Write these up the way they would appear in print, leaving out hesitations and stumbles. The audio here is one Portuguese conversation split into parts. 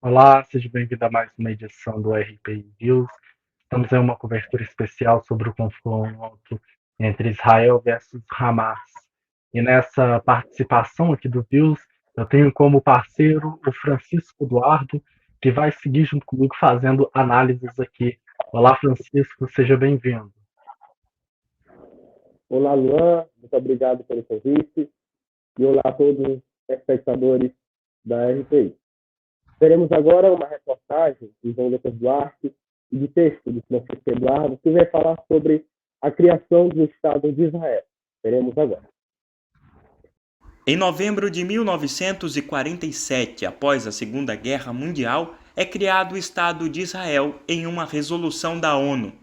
Olá, seja bem-vindo a mais uma edição do RPI News. Estamos em uma cobertura especial sobre o confronto entre Israel versus Hamas. E nessa participação aqui do News, eu tenho como parceiro o Francisco Eduardo, que vai seguir junto comigo fazendo análises aqui. Olá, Francisco, seja bem-vindo. Olá, Luan, muito obrigado pelo convite e olá a todos os espectadores da RPI. Teremos agora uma reportagem de João Lucas Duarte e de texto de Francisco Eduardo, que vai falar sobre a criação do Estado de Israel. Teremos agora. Em novembro de 1947, após a Segunda Guerra Mundial, é criado o Estado de Israel em uma resolução da ONU.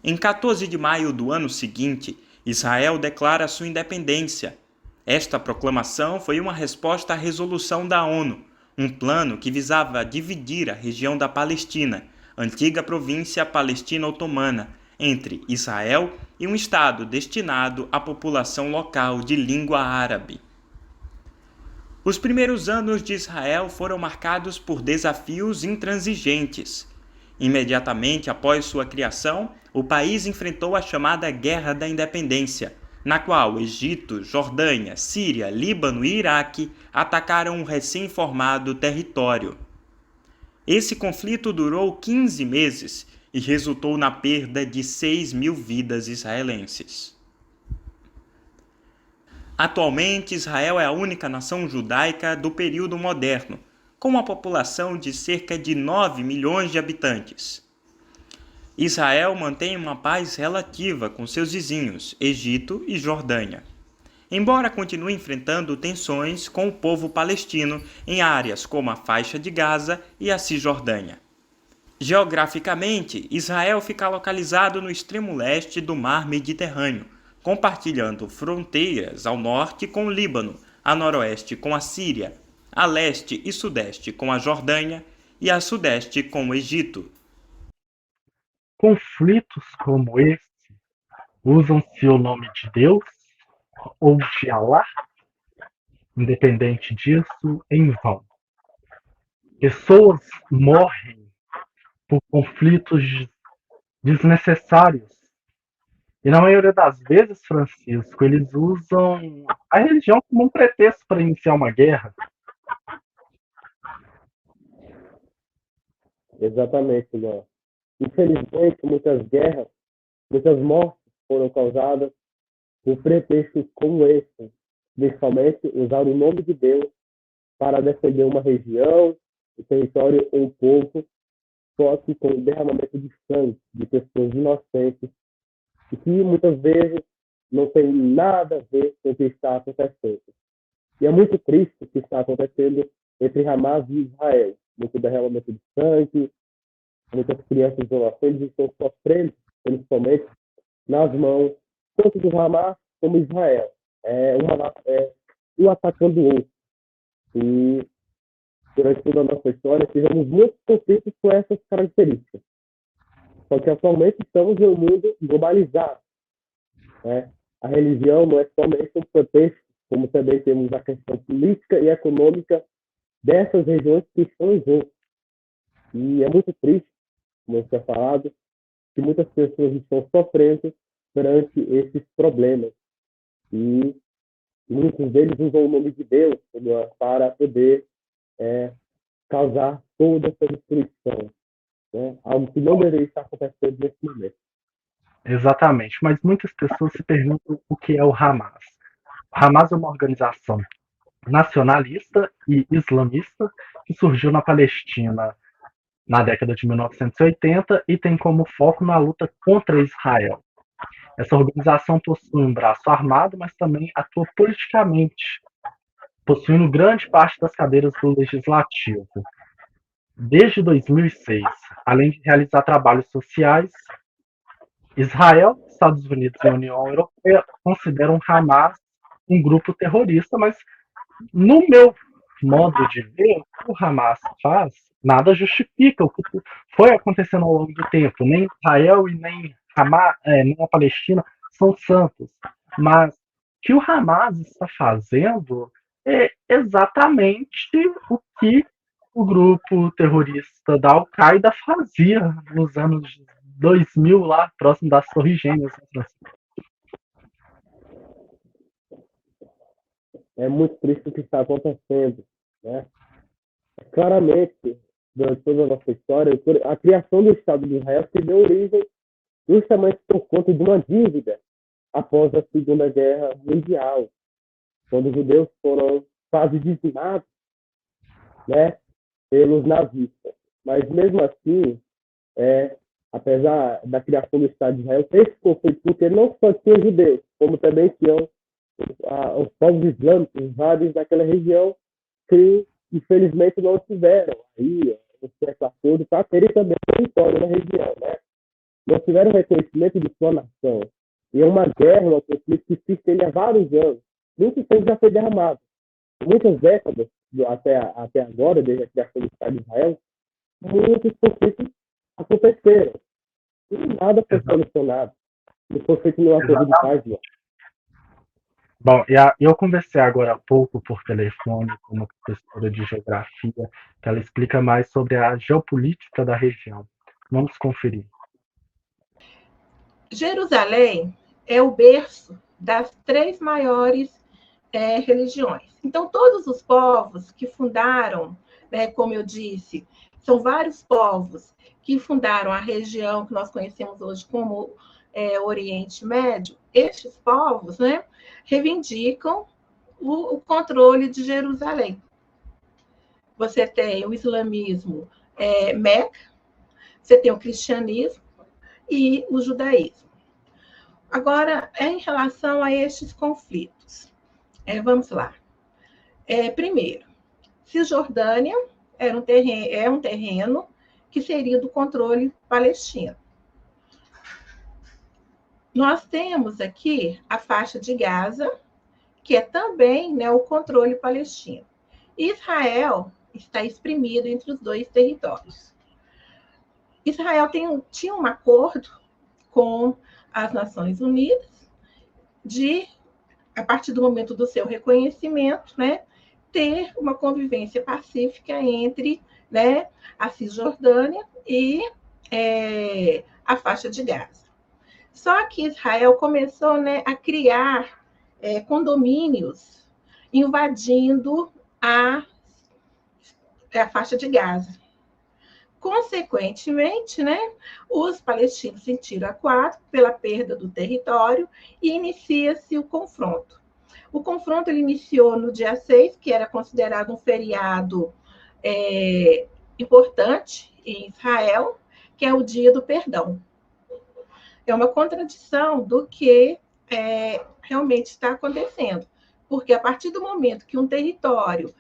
Em 14 de maio do ano seguinte, Israel declara sua independência. Esta proclamação foi uma resposta à resolução da ONU, um plano que visava dividir a região da Palestina, antiga província palestina otomana, entre Israel e um estado destinado à população local de língua árabe. Os primeiros anos de Israel foram marcados por desafios intransigentes. Imediatamente após sua criação, o país enfrentou a chamada Guerra da Independência, na qual Egito, Jordânia, Síria, Líbano e Iraque atacaram um recém-formado território. Esse conflito durou 15 meses e resultou na perda de 6.000 vidas israelenses. Atualmente, Israel é a única nação judaica do período moderno, com uma população de cerca de 9 milhões de habitantes. Israel mantém uma paz relativa com seus vizinhos, Egito e Jordânia, embora continue enfrentando tensões com o povo palestino em áreas como a faixa de Gaza e a Cisjordânia. Geograficamente, Israel fica localizado no extremo leste do Mar Mediterrâneo, compartilhando fronteiras ao norte com o Líbano, a noroeste com a Síria, a leste e sudeste com a Jordânia e a sudeste com o Egito. Conflitos como esse usam-se o nome de Deus ou de Alá, independente disso, em vão. Pessoas morrem por conflitos desnecessários. E na maioria das vezes, Francisco, eles usam a religião como um pretexto para iniciar uma guerra. Exatamente, Luan. Infelizmente, muitas guerras, muitas mortes foram causadas por pretextos como esse, principalmente usar o nome de Deus para defender uma região, o território ou o povo, só que com o derramamento de sangue de pessoas inocentes e que muitas vezes não tem nada a ver com o que está acontecendo. E é muito triste o que está acontecendo entre Hamas e Israel. Muito derramamento de sangue, muitas crianças inocentes estão sofrendo, principalmente nas mãos tanto do Hamas como Israel. Um atacando o outro. E durante toda a nossa história tivemos muitos conflitos com essas características. Só que atualmente estamos em um mundo globalizado. Né? A religião não é somente um pretexto, como também temos a questão política e econômica dessas regiões que estão juntas. E é muito triste, como eu tinha falado, que muitas pessoas estão sofrendo perante esses problemas. E muitos deles usam o nome de Deus para poder causar toda essa destruição. Né? Algo que não deveria estar acontecendo nesse momento. Exatamente, mas muitas pessoas se perguntam o que é o Hamas. O Hamas é uma organização nacionalista e islamista que surgiu na Palestina na década de 1980 e tem como foco na luta contra Israel. Essa organização possui um braço armado, mas também atua politicamente, possuindo grande parte das cadeiras do legislativo. Desde 2006, além de realizar trabalhos sociais, Israel, Estados Unidos e a União Europeia consideram Hamas um grupo terrorista, mas no meu modo de ver, o que o Hamas faz nada justifica o que foi acontecendo ao longo do tempo. Nem Israel e nem, Hamas, nem a Palestina são santos. Mas o que o Hamas está fazendo é exatamente o que o grupo terrorista da Al-Qaeda fazia nos anos 2000, lá próximo das Torres Gêmeas, né, Francisco? É muito triste o que está acontecendo, né? Claramente, durante toda a nossa história, a criação do Estado de Israel se deu origem justamente por conta de uma dívida após a Segunda Guerra Mundial, quando os judeus foram quase dizimados, né, pelos nazistas. Mas mesmo assim, apesar da criação do Estado de Israel, esse conflito, porque não só tinha judeus, como também tinham os povos islâmicos, vários daquela região, que infelizmente não tiveram aí o século todo para terem também território na região, né? Não tiveram reconhecimento de sua nação. E é uma guerra, um conflito que se estende há vários anos. Muito sangue já foi derramado. Muitas décadas, até agora, desde a criação do Estado de Israel, muitos conflitos aconteceram. E nada foi solucionado. Não foi feito nenhum acordo de paz, não. Bom, eu conversei agora há pouco por telefone com uma professora de geografia, que ela explica mais sobre a geopolítica da região. Vamos conferir. Jerusalém é o berço das 3 maiores religiões. Então, todos os povos que fundaram, né, como eu disse, são vários povos que fundaram a região que nós conhecemos hoje como Oriente Médio. Estes povos, né, reivindicam o controle de Jerusalém. Você tem o islamismo Meca, você tem o cristianismo e o judaísmo. Agora, em relação a estes conflitos, vamos lá. Primeiro, Cisjordânia é um terreno que seria do controle palestino. Nós temos aqui a faixa de Gaza, que é também, né, o controle palestino. Israel está espremido entre os dois territórios. Israel tinha um acordo com as Nações Unidas de, a partir do momento do seu reconhecimento, né, ter uma convivência pacífica entre, né, a Cisjordânia e a faixa de Gaza. Só que Israel começou, né, a criar condomínios invadindo a faixa de Gaza. Consequentemente, né, os palestinos sentiram acuado pela perda do território e inicia-se o confronto. O confronto ele iniciou no dia 6, que era considerado um feriado importante em Israel, que é o Dia do Perdão. É uma contradição do que realmente está acontecendo, porque a partir do momento que um território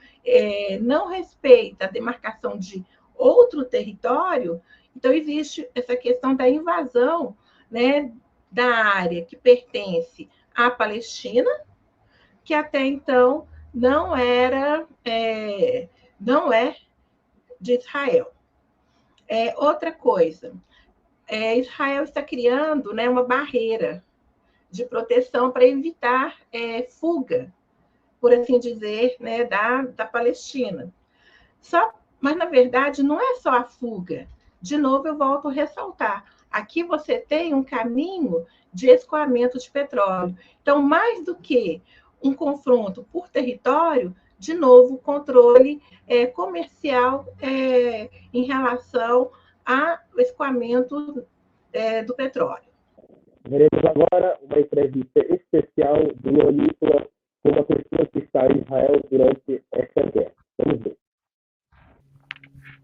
não respeita a demarcação de outro território, então existe essa questão da invasão, né, da área que pertence à Palestina, que até então não é de Israel. Outra coisa, Israel está criando, né, uma barreira de proteção para evitar fuga, por assim dizer, né, da Palestina. Mas, na verdade, não é só a fuga. De novo, eu volto a ressaltar. Aqui você tem um caminho de escoamento de petróleo. Então, mais do que um confronto por território, de novo, controle comercial em relação ao escoamento do petróleo. Veremos agora uma entrevista especial do Leonícola com uma pessoa que está em Israel durante essa guerra. Vamos ver.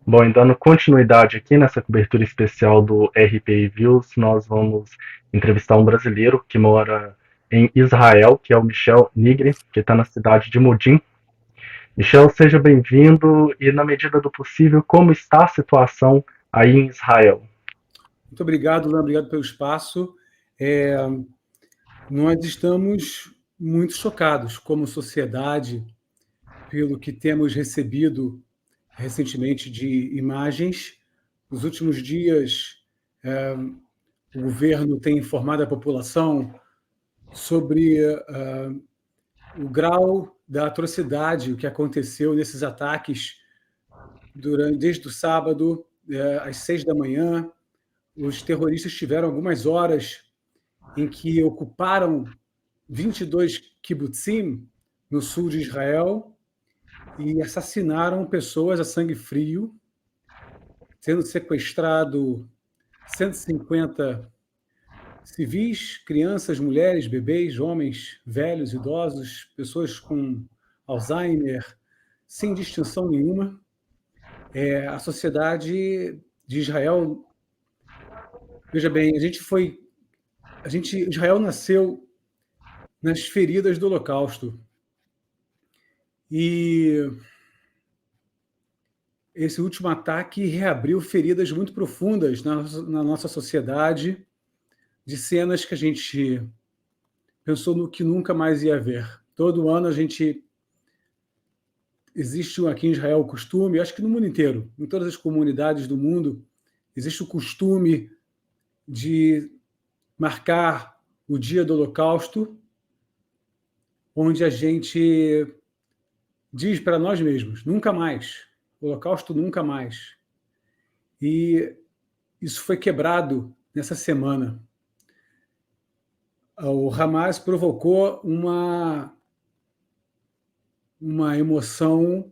Bom, e dando continuidade aqui nessa cobertura especial do RPI Views, nós vamos entrevistar um brasileiro que mora em Israel, que é o Michel Nigri, que está na cidade de Modim. Michel, seja bem-vindo e, na medida do possível, como está a situação aí em Israel? Muito obrigado, Luan, obrigado pelo espaço. Nós estamos muito chocados como sociedade pelo que temos recebido recentemente de imagens. Nos últimos dias, o governo tem informado a população sobre o grau da atrocidade que aconteceu nesses ataques desde o sábado, às 6 da manhã. Os terroristas tiveram algumas horas em que ocuparam 22 kibbutzim no sul de Israel e assassinaram pessoas a sangue frio, sendo sequestrado 150 civis, crianças, mulheres, bebês, homens, velhos, idosos, pessoas com Alzheimer, sem distinção nenhuma. A sociedade de Israel, veja bem, Israel nasceu nas feridas do Holocausto. E esse último ataque reabriu feridas muito profundas na nossa sociedade, de cenas que a gente pensou no que nunca mais ia ver. Todo ano existe aqui em Israel o costume, acho que no mundo inteiro, em todas as comunidades do mundo, existe o costume de marcar o dia do Holocausto, onde a gente diz para nós mesmos, nunca mais, Holocausto nunca mais. E isso foi quebrado nessa semana. O Hamas provocou uma emoção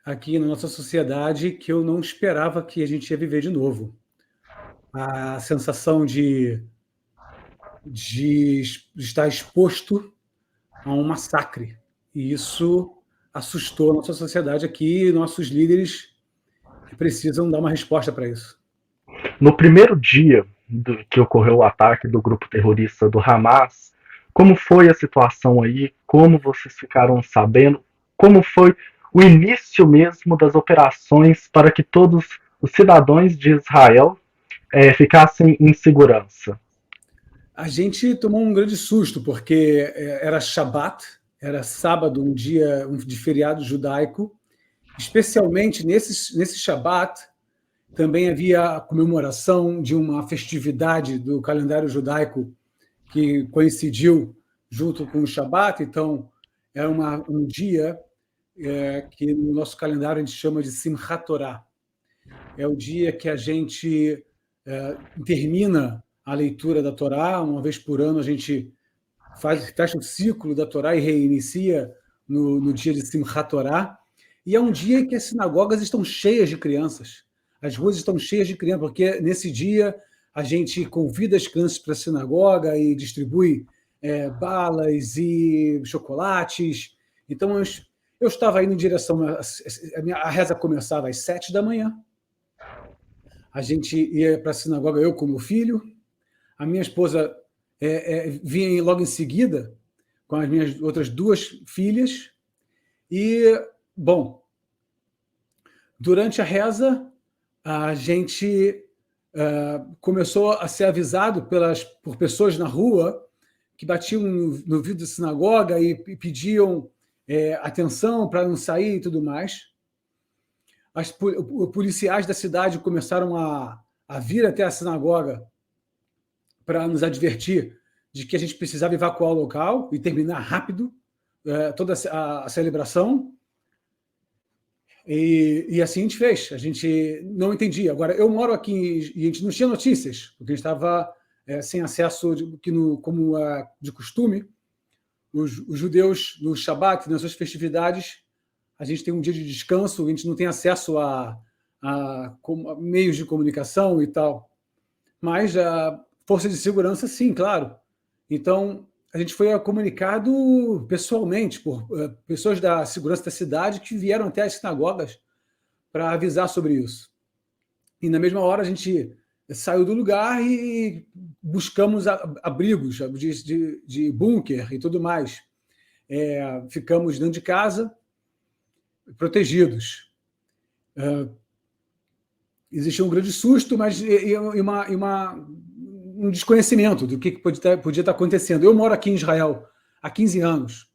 aqui na nossa sociedade que eu não esperava que a gente ia viver de novo. A sensação de estar exposto a um massacre. E isso assustou a nossa sociedade aqui, e nossos líderes precisam dar uma resposta para isso. No primeiro dia que ocorreu o ataque do grupo terrorista do Hamas, como foi a situação aí? Como vocês ficaram sabendo? Como foi o início mesmo das operações para que todos os cidadãos de Israel ficassem em segurança? A gente tomou um grande susto, porque era Shabat, era sábado, um dia de feriado judaico. Especialmente nesse Shabat, também havia a comemoração de uma festividade do calendário judaico que coincidiu junto com o Shabat. Então, era um dia que no nosso calendário a gente chama de Simchat Torah. É o dia que a gente termina a leitura da Torá. Uma vez por ano a gente fecha o ciclo da Torá e reinicia no dia de Simchat Torah. E é um dia que as sinagogas estão cheias de crianças. As ruas estão cheias de crianças, porque nesse dia a gente convida as crianças para a sinagoga e distribui balas e chocolates. Então, eu estava indo em direção... A reza começava às 7 da manhã. A gente ia para a sinagoga, eu com meu filho. A minha esposa vinha logo em seguida, com as minhas outras 2 filhas. E, bom, durante a reza, a gente começou a ser avisado por pessoas na rua que batiam no vidro da sinagoga e pediam atenção para não sair e tudo mais. Os policiais da cidade começaram a vir até a sinagoga para nos advertir de que a gente precisava evacuar o local e terminar rápido toda a celebração. E assim a gente fez. A gente não entendia. Agora, eu moro aqui e a gente não tinha notícias, porque a gente estava sem acesso, como de costume. Os judeus, no Shabat, nas suas festividades, a gente tem um dia de descanso, a gente não tem acesso a meios de comunicação e tal. Mas a força de segurança, sim, claro. Então, a gente foi comunicado pessoalmente por pessoas da segurança da cidade que vieram até as sinagogas para avisar sobre isso. E, na mesma hora, a gente saiu do lugar e buscamos abrigos de bunker e tudo mais. Ficamos dentro de casa, protegidos. Existia um grande susto, mas um desconhecimento do que podia estar acontecendo. Eu moro aqui em Israel há 15 anos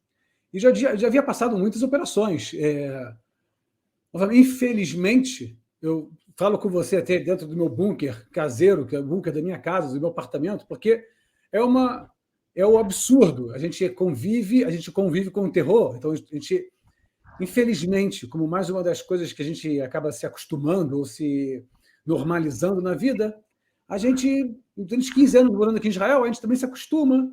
e já havia passado muitas operações. Infelizmente, eu falo com você até dentro do meu bunker caseiro, que é o bunker da minha casa, do meu apartamento, porque é um absurdo. A gente convive com o terror. Então, a gente infelizmente, como mais uma das coisas que a gente acaba se acostumando ou se normalizando na vida, a gente, durante os 15 anos morando aqui em Israel, a gente também se acostuma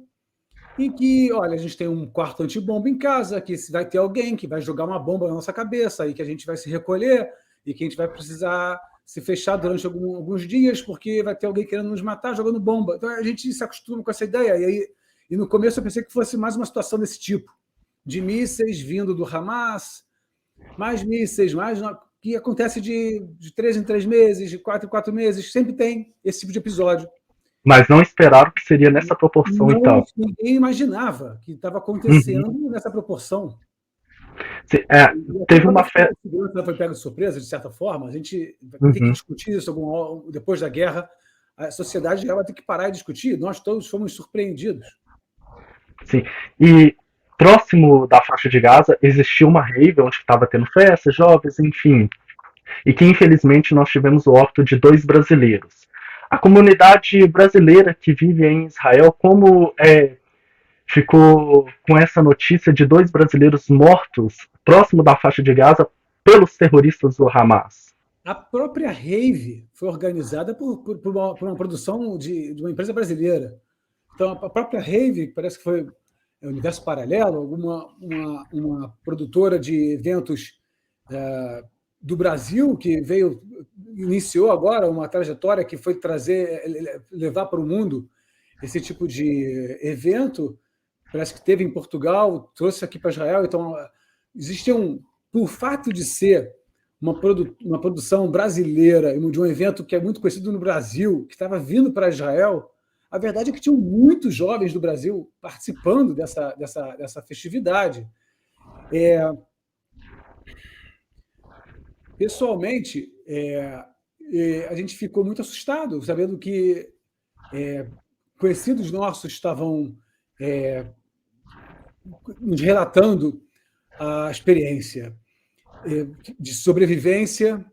em que, olha, a gente tem um quarto antibomba em casa, que vai ter alguém que vai jogar uma bomba na nossa cabeça e que a gente vai se recolher e que a gente vai precisar se fechar durante alguns dias porque vai ter alguém querendo nos matar jogando bomba. Então a gente se acostuma com essa ideia. E no começo eu pensei que fosse mais uma situação desse tipo, de mísseis vindo do Hamas, mais mísseis, que acontece de 3 em 3 meses, de 4 em 4 meses, sempre tem esse tipo de episódio. Mas não esperaram que seria nessa proporção, não, então. Ninguém imaginava que estava acontecendo nessa proporção. Teve uma festa. A segurança foi pega de surpresa, de certa forma. A gente tem que discutir isso depois da guerra. A sociedade vai ter que parar de discutir. Nós todos fomos surpreendidos. Sim. E próximo da faixa de Gaza existia uma rave onde estava tendo festa, jovens, enfim. E que infelizmente nós tivemos o óbito de 2 brasileiros. A comunidade brasileira que vive em Israel, como ficou com essa notícia de 2 brasileiros mortos próximo da faixa de Gaza pelos terroristas do Hamas? A própria rave foi organizada por uma produção de uma empresa brasileira. Então, a própria rave, parece que foi Universo Paralelo, uma produtora de eventos do Brasil, que iniciou agora uma trajetória que foi levar para o mundo esse tipo de evento. Parece que teve em Portugal, trouxe aqui para Israel. Então, por fato de ser uma produção brasileira de um evento que é muito conhecido no Brasil, que estava vindo para Israel, a verdade é que tinham muitos jovens do Brasil participando dessa festividade. Pessoalmente, a gente ficou muito assustado, sabendo que conhecidos nossos estavam nos relatando a experiência de sobrevivência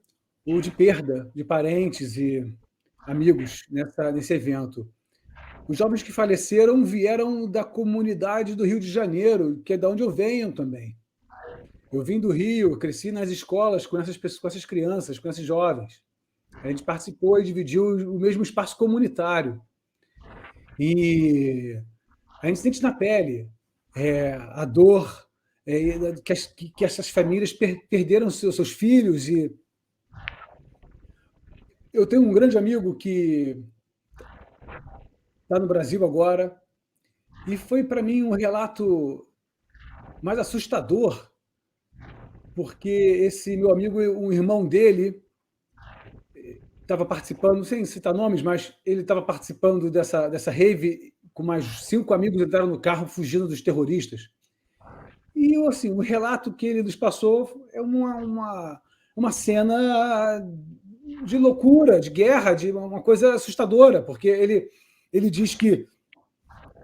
ou de perda de parentes e amigos nesse evento. Os jovens que faleceram vieram da comunidade do Rio de Janeiro, que é de onde eu venho também. Eu vim do Rio, cresci nas escolas com essas crianças, com esses jovens. A gente participou e dividiu o mesmo espaço comunitário. E a gente sente na pele a dor que essas famílias perderam seus filhos. E eu tenho um grande amigo que está no Brasil agora, e foi para mim um relato mais assustador, porque esse meu amigo, um irmão dele, estava participando, sem citar nomes, mas ele estava participando dessa rave com mais 5 amigos, entraram no carro fugindo dos terroristas. E assim, o relato que ele nos passou é uma cena de loucura, de guerra, de uma coisa assustadora, porque ele diz que,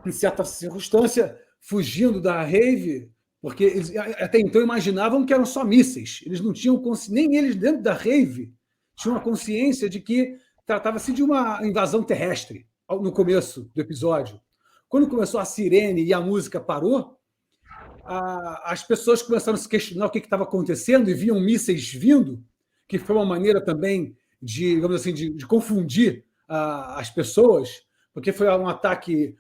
em certa circunstância, fugindo da rave, porque eles até então imaginavam que eram só mísseis, eles não tinham nem eles dentro da rave tinham a consciência de que tratava-se de uma invasão terrestre no começo do episódio. Quando começou a sirene e a música parou, as pessoas começaram a se questionar o que estava acontecendo e viam mísseis vindo, que foi uma maneira também de, digamos assim, de confundir as pessoas, porque foi um ataque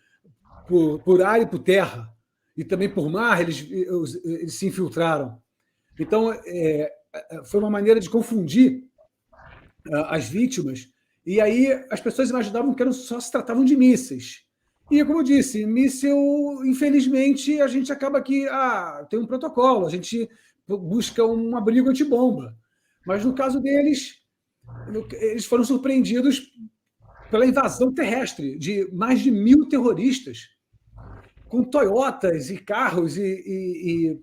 por ar e por terra, e também por mar, eles se infiltraram. Então, foi uma maneira de confundir as vítimas, e aí as pessoas imaginavam que só se tratavam de mísseis. E, como eu disse, míssil, infelizmente, a gente acaba que tem um protocolo, a gente busca um abrigo antibomba. Mas, no caso deles, eles foram surpreendidos pela invasão terrestre de mais de 1.000 terroristas, com Toyotas e carros e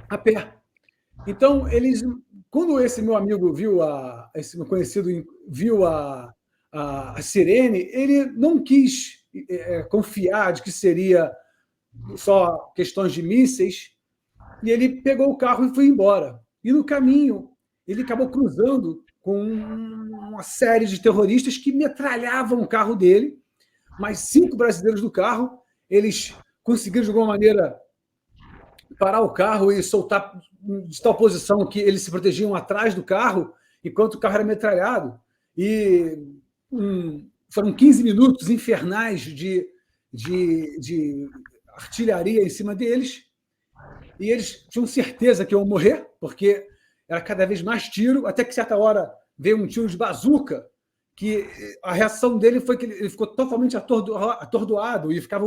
a pé. Então, quando esse meu amigo esse meu conhecido viu a sirene, ele não quis confiar de que seria só questões de mísseis, e ele pegou o carro e foi embora. E no caminho, ele acabou cruzando com uma série de terroristas que metralhavam o carro dele, mais 5 brasileiros do carro. Eles conseguiram, de alguma maneira, parar o carro e soltar de tal posição que eles se protegiam atrás do carro, enquanto o carro era metralhado. E foram 15 minutos infernais de artilharia em cima deles, e eles tinham certeza que iam morrer, porque era cada vez mais tiro, até que certa hora veio um tiro de bazuca, que a reação dele foi que ele ficou totalmente atordoado, e ficava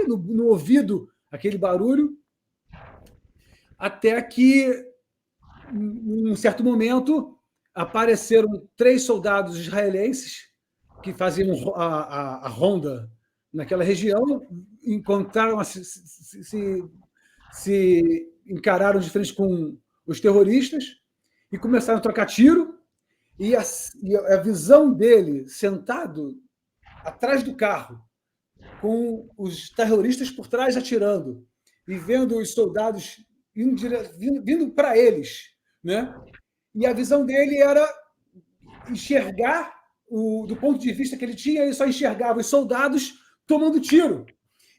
no ouvido aquele barulho, até que, em um certo momento, apareceram 3 soldados israelenses que faziam a ronda naquela região, se encararam de frente com os terroristas e começaram a trocar tiro, e a visão dele sentado atrás do carro, com os terroristas por trás atirando, e vendo os soldados vindo para eles, né? E a visão dele era enxergar, do ponto de vista que ele tinha, ele só enxergava os soldados tomando tiro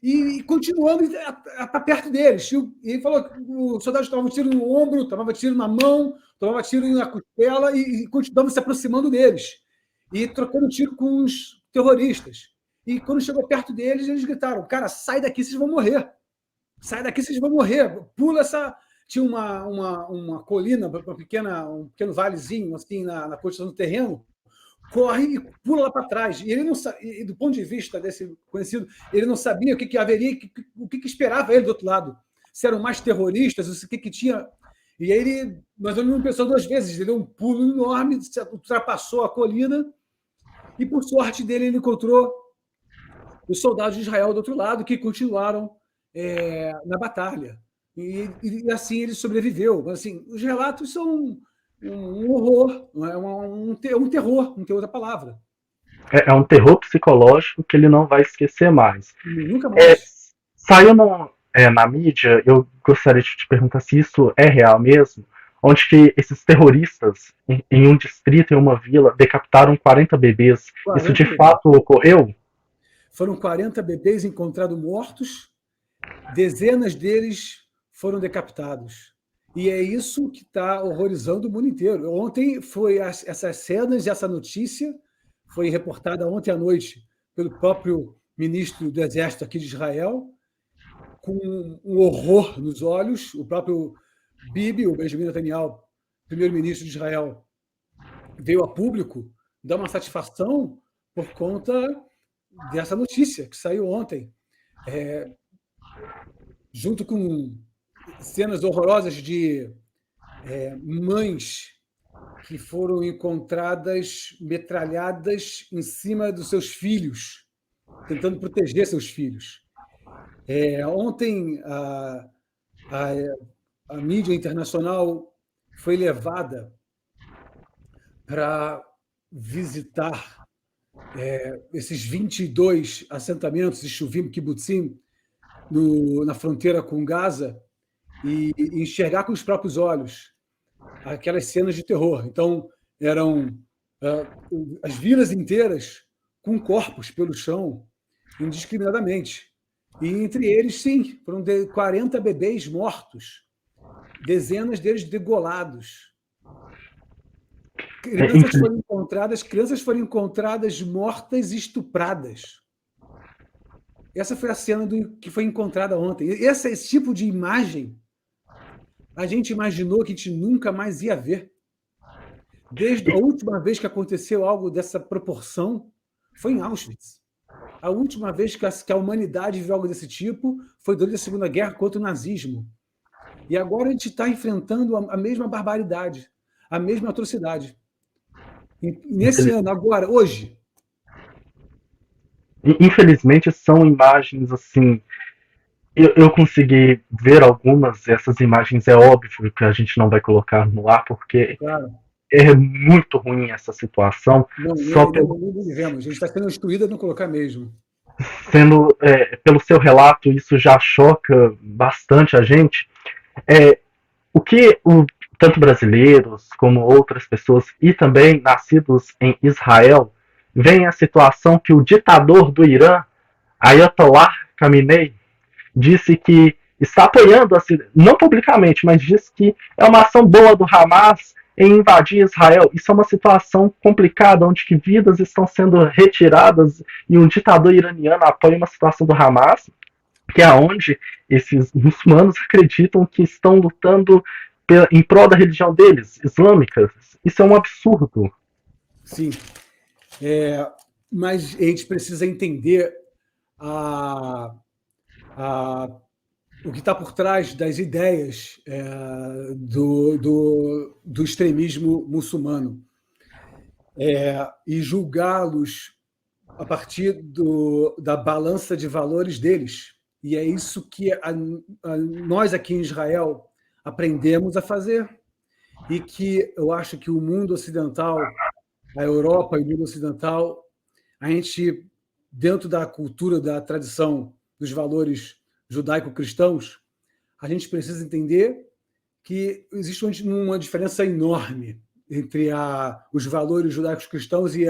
e continuando para perto deles. E ele falou que os soldados tomavam tiro no ombro, tomavam tiro na mão, tomavam tiro na costela e continuavam se aproximando deles e trocando tiro com os terroristas. E quando chegou perto deles, eles gritaram: cara, sai daqui, vocês vão morrer. Sai daqui, vocês vão morrer. Pula essa... Tinha uma colina, um pequeno valezinho assim, na construção do terreno. Corre e pula lá para trás. E ele não, e do ponto de vista desse conhecido, ele não sabia o que haveria, o que esperava ele do outro lado. Se eram mais terroristas, o que tinha. E aí ele, mas ele não pensou 2 vezes, ele deu um pulo enorme, ultrapassou a colina, e por sorte dele, ele encontrou os soldados de Israel do outro lado, que continuaram na batalha. E assim ele sobreviveu. Assim, os relatos são um horror, um terror, não tem outra palavra. É um terror psicológico que ele não vai esquecer mais. Nunca mais. Saiu na mídia, eu gostaria de te perguntar se isso é real mesmo, onde que esses terroristas, em um distrito, em uma vila, decapitaram 40 bebês. 40 isso de fato ocorreu? Foram 40 bebês encontrados mortos, dezenas deles foram decapitados. E é isso que está horrorizando o mundo inteiro. Ontem foi essas cenas e essa notícia foi reportada ontem à noite pelo próprio ministro do Exército aqui de Israel, com um horror nos olhos. O próprio Bibi, o Benjamin Netanyahu, primeiro-ministro de Israel, veio a público dar uma satisfação por conta dessa notícia que saiu ontem, junto com cenas horrorosas de mães que foram encontradas metralhadas em cima dos seus filhos, tentando proteger seus filhos. Ontem, a mídia internacional foi levada para visitar esses 22 assentamentos de Shuvim Kibbutzim na fronteira com Gaza e enxergar com os próprios olhos aquelas cenas de terror. Então, eram as vilas inteiras com corpos pelo chão, indiscriminadamente. E entre eles, sim, foram 40 bebês mortos, dezenas deles degolados. Crianças foram encontradas mortas e estupradas. Essa foi a cena que foi encontrada ontem. Esse tipo de imagem a gente imaginou que a gente nunca mais ia ver. Desde a última vez que aconteceu algo dessa proporção foi em Auschwitz. A última vez que a humanidade viu algo desse tipo foi durante a Segunda Guerra contra o nazismo. E agora a gente está enfrentando a mesma barbaridade, a mesma atrocidade. Nesse ano, agora, hoje. Infelizmente, são imagens assim. Eu consegui ver algumas dessas imagens. É óbvio que a gente não vai colocar no ar, porque claro, é muito ruim essa situação. Não vivemos. A gente está sendo instruído a não colocar mesmo. Pelo seu relato, isso já choca bastante a gente. O que tanto brasileiros como outras pessoas, e também nascidos em Israel, veem a situação que o ditador do Irã, Ayatollah Khamenei, disse que está apoiando, assim, não publicamente, mas diz que é uma ação boa do Hamas em invadir Israel. Isso é uma situação complicada, onde que vidas estão sendo retiradas e um ditador iraniano apoia uma situação do Hamas, que é onde esses muçulmanos acreditam que estão lutando em prol da religião deles, islâmica. Isso é um absurdo. Sim. Mas a gente precisa entender o que está por trás das ideias do extremismo muçulmano e julgá-los a partir da balança de valores deles. E é isso que nós aqui em Israel aprendemos a fazer e que eu acho que o mundo ocidental, a Europa e o mundo ocidental, a gente, dentro da cultura, da tradição, dos valores judaico-cristãos, a gente precisa entender que existe uma diferença enorme entre os valores judaicos-cristãos e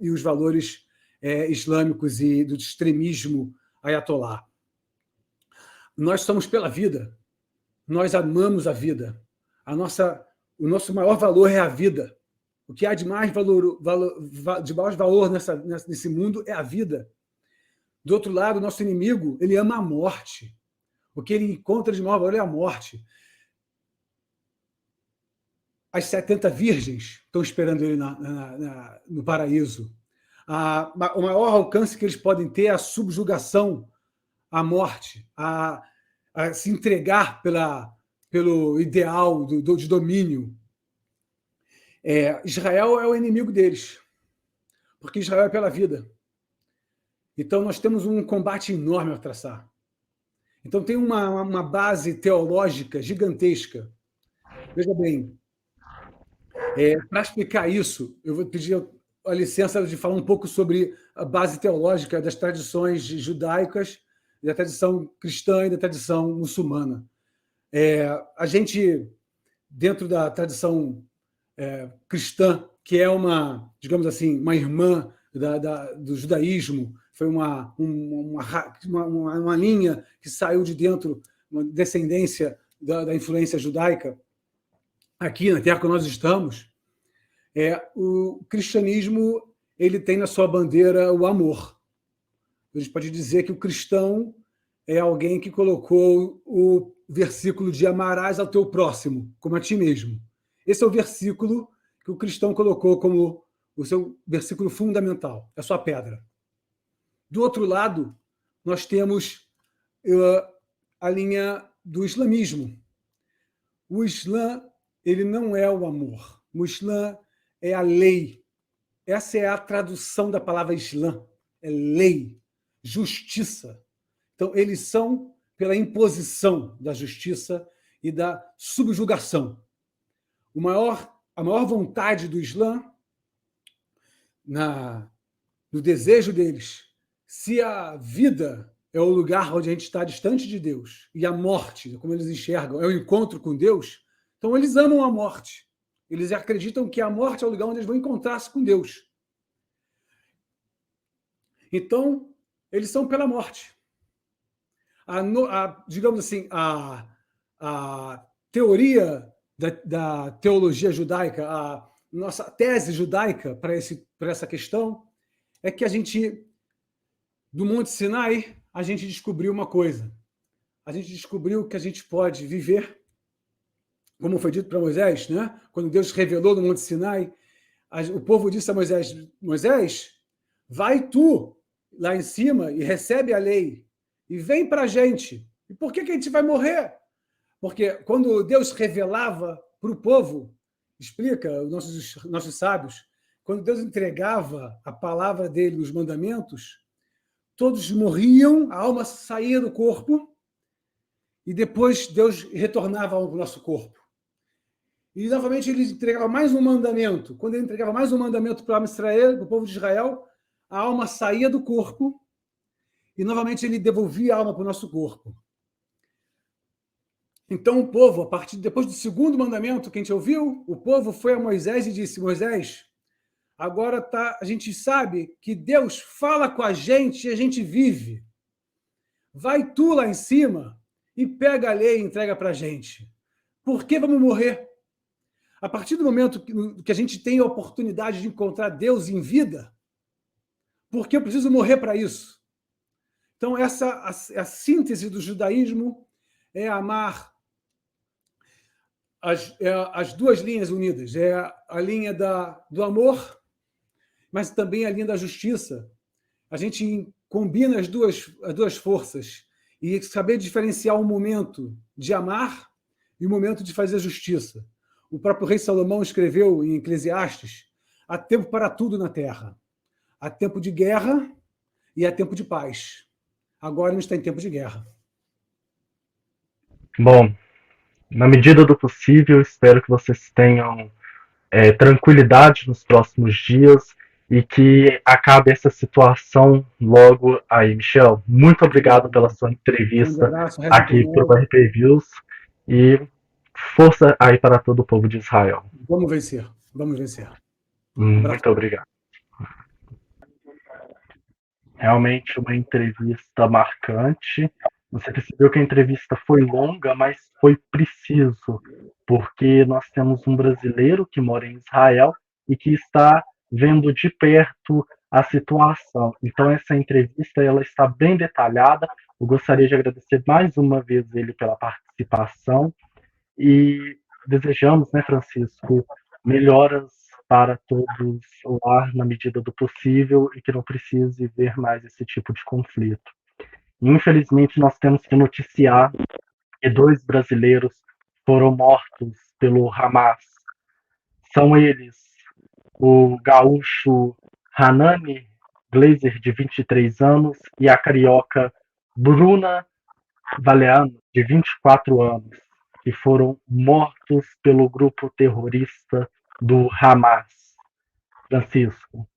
os valores islâmicos e do extremismo ayatolá. Nós somos pela vida, nós amamos a vida, o nosso maior valor é a vida. O que há de mais de maior valor nesse mundo é a vida. Do outro lado, o nosso inimigo, ele ama a morte. O que ele encontra de maior valor é a morte. As 70 virgens estão esperando ele no paraíso. O maior alcance que eles podem ter é a subjugação, a morte, a se entregar pelo ideal de domínio. Israel é o inimigo deles, porque Israel é pela vida. Então, nós temos um combate enorme a traçar. Então, tem uma base teológica gigantesca. Veja bem, para explicar isso, eu vou pedir a licença de falar um pouco sobre a base teológica das tradições judaicas, da tradição cristã e da tradição muçulmana. A gente, dentro da tradição cristã, que é digamos assim, uma irmã do judaísmo, foi uma linha que saiu de dentro, uma descendência da influência judaica, aqui na terra que nós estamos. O cristianismo, ele tem na sua bandeira o amor. A gente pode dizer que o cristão é alguém que colocou o versículo de amarás ao teu próximo, como a ti mesmo. Esse é o versículo que o cristão colocou como o seu versículo fundamental, a sua pedra. Do outro lado, nós temos a linha do islamismo. O Islã, ele não é o amor. O Islã é a lei. Essa é a tradução da palavra Islã. É lei, justiça. Então, eles são pela imposição da justiça e da subjugação. A maior vontade do Islã, no desejo deles, se a vida é o lugar onde a gente está distante de Deus e a morte, como eles enxergam, é o encontro com Deus, então eles amam a morte. Eles acreditam que a morte é o lugar onde eles vão encontrar-se com Deus. Então, eles são pela morte. Digamos assim, a teoria da teologia judaica, a nossa tese judaica para essa questão é que do Monte Sinai, a gente descobriu uma coisa. A gente descobriu que a gente pode viver, como foi dito para Moisés, né? Quando Deus revelou no Monte Sinai, o povo disse a Moisés: Moisés, vai tu lá em cima e recebe a lei e vem para a gente. E por que a gente vai morrer? Porque quando Deus revelava para o povo, explica os nossos sábios, quando Deus entregava a palavra dele, os mandamentos, todos morriam, a alma saía do corpo e depois Deus retornava ao nosso corpo. E novamente ele entregava mais um mandamento. Quando ele entregava mais um mandamento para o povo de Israel, a alma saía do corpo e novamente ele devolvia a alma para o nosso corpo. Então o povo, depois do segundo mandamento que a gente ouviu, o povo foi a Moisés e disse: Moisés, agora a gente sabe que Deus fala com a gente e a gente vive. Vai tu lá em cima e pega a lei e entrega para a gente. Por que vamos morrer? A partir do momento que a gente tem a oportunidade de encontrar Deus em vida, por que eu preciso morrer para isso? Então, essa a síntese do judaísmo é amar as duas linhas unidas. É a linha do amor, mas também a linha da justiça. A gente combina as duas forças e saber diferenciar o momento de amar e o momento de fazer justiça. O próprio rei Salomão escreveu em Eclesiastes: há tempo para tudo na terra. Há tempo de guerra e há tempo de paz. Agora a gente está em tempo de guerra. Bom, na medida do possível, espero que vocês tenham tranquilidade nos próximos dias e que acabe essa situação logo aí. Michel, muito obrigado pela sua entrevista aqui para o RP Views e força aí para todo o povo de Israel. Vamos vencer, vamos vencer. Muito obrigado. Realmente uma entrevista marcante. Você percebeu que a entrevista foi longa, mas foi preciso, porque nós temos um brasileiro que mora em Israel e que está vendo de perto a situação. Então essa entrevista ela está bem detalhada. Eu gostaria de agradecer mais uma vez ele pela participação e desejamos, né, Francisco, melhoras para todos lá na medida do possível e que não precise ver mais esse tipo de conflito. Infelizmente, nós temos que noticiar que 2 brasileiros foram mortos pelo Hamas. São eles o gaúcho Hanani Glazer, de 23 anos, e a carioca Bruna Valeano, de 24 anos, que foram mortos pelo grupo terrorista do Hamas. Francisco.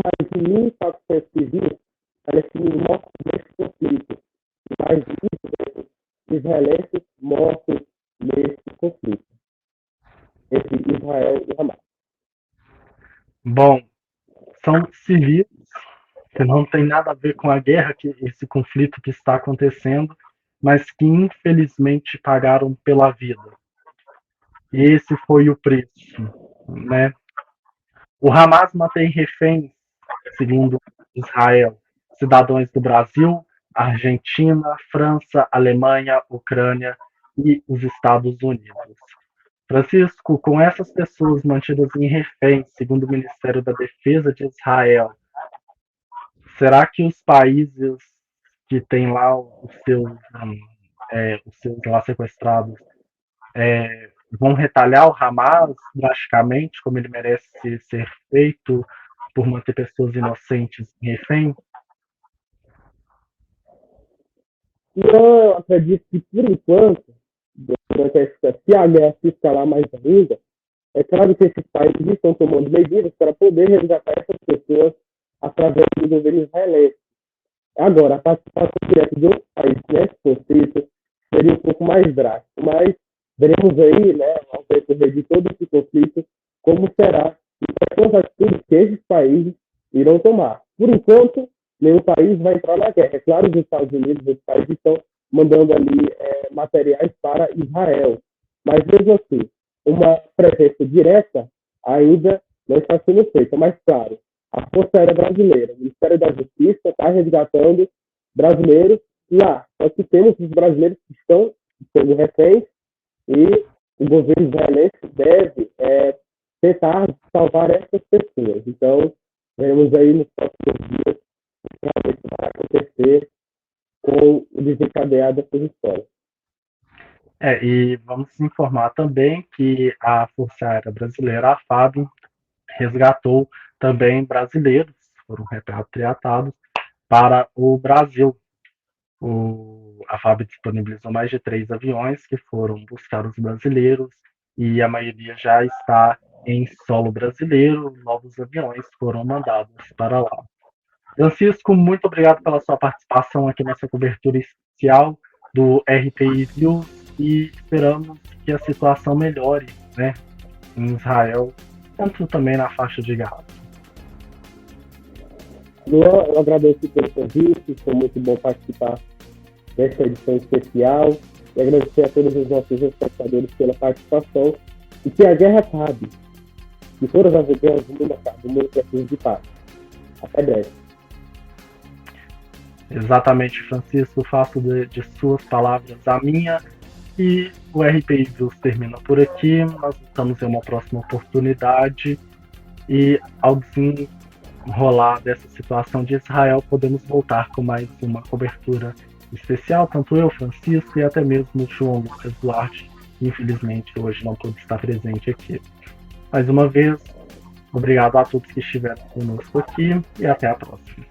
Mais de 1.400 civis palestinos mortos nesse conflito. E mais de 1.200 israelenses mortos nesse conflito entre Israel e Hamas. Bom, são civis que não tem nada a ver com a guerra, esse conflito que está acontecendo, mas que infelizmente pagaram pela vida. E esse foi o preço, né? O Hamas mantém reféns, segundo Israel, cidadãos do Brasil, Argentina, França, Alemanha, Ucrânia e os Estados Unidos. Francisco, com essas pessoas mantidas em reféns, segundo o Ministério da Defesa de Israel, será que os países que têm lá os seus lá sequestrados vão retalhar o Hamas drasticamente, como ele merece ser feito por manter pessoas inocentes em refém? Não, eu acredito que, por enquanto, se a guerra se escalar mais ainda, é claro que esses países estão tomando medidas para poder resgatar essas pessoas através do governo israelense. Agora, a participação direta de outros países nesse conflito seria um pouco mais drástico, mas veremos aí, né, ao decorrer de todo esse conflito, como será e quais são as atitudes que esses países irão tomar. Por enquanto, nenhum país vai entrar na guerra. É claro que os Estados Unidos e outros países estão mandando ali materiais para Israel, mas mesmo assim, uma presença direta ainda não está sendo feita. Mas, claro, a Força Aérea Brasileira, o Ministério da Justiça está resgatando brasileiros lá. Só que temos os brasileiros que estão sendo reféns e o governo israelense deve tentar salvar essas pessoas. Então, veremos aí nos próximos dias o que realmente vai acontecer com o desencadear dessas histórias. E vamos informar também que a Força Aérea Brasileira, a FAB, resgatou também brasileiros, foram repatriados para o Brasil. A FAB disponibilizou mais de 3 aviões que foram buscar os brasileiros e a maioria já está em solo brasileiro. Novos aviões foram mandados para lá. Francisco, muito obrigado pela sua participação aqui nessa cobertura especial do RPI Views e esperamos que a situação melhore, né, em Israel, tanto também na faixa de Gaza. Luan, eu agradeço pelo convite, foi muito bom participar dessa edição especial e agradecer a todos os nossos espectadores pela participação e que a guerra acabe, que todas as guerras do mundo acabem, o mundo precisa de paz. Até breve. Exatamente, Francisco, faço de suas palavras a minha e o RPI Views termina por aqui. Nós estamos em uma próxima oportunidade e ao desenrolar dessa situação de Israel podemos voltar com mais uma cobertura especial, tanto eu, Francisco e até mesmo o João Lucas Duarte, que infelizmente hoje não pôde estar presente aqui. Mais uma vez, obrigado a todos que estiveram conosco aqui e até a próxima.